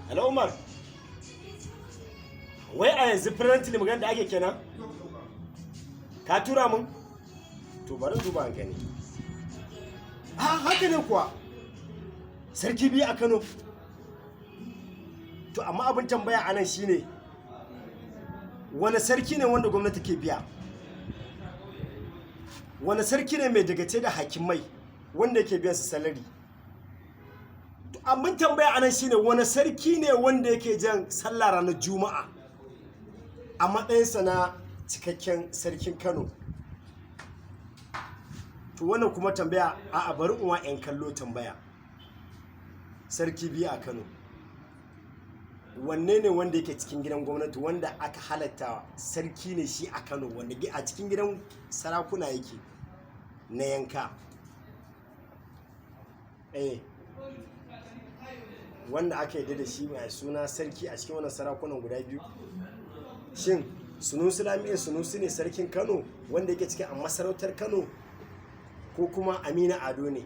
Hello Umar. Wai a yanzu currently magana da ake kenan? Ka tura mun? To bari duba an gani. Haka ne kuwa. Sarki biyu a Kano. To amma abin tambaya anan shine wani sarki ne wanda gwamnati ke biya? Wani sarki ne mai dagace da hakimai wanda yake biyan su salari? To abin tambaya anan shine wani sarki ne wanda yake jan sallah ranar Juma'a a matsayinsa na cikakken sarkin Kano? To wannan kuma tambaya a bari uwa 'yan kallo tambaya. Sarki biyu a Kano. Wanne ne wanda yake cikin gidan gwamnati wanda aka halatta sarki ne shi a Kano wanda a cikin gidan sarakuna yake na yanka? Wanda aka yarda da shi mai suna sarki a cikin wannan sarakunan guda biyu. Shin Sunusi Lamiɗo Sunusi ne sarkin Kano wanda yake cikin a masarautar Kano ko kuma Aminu Ado ne?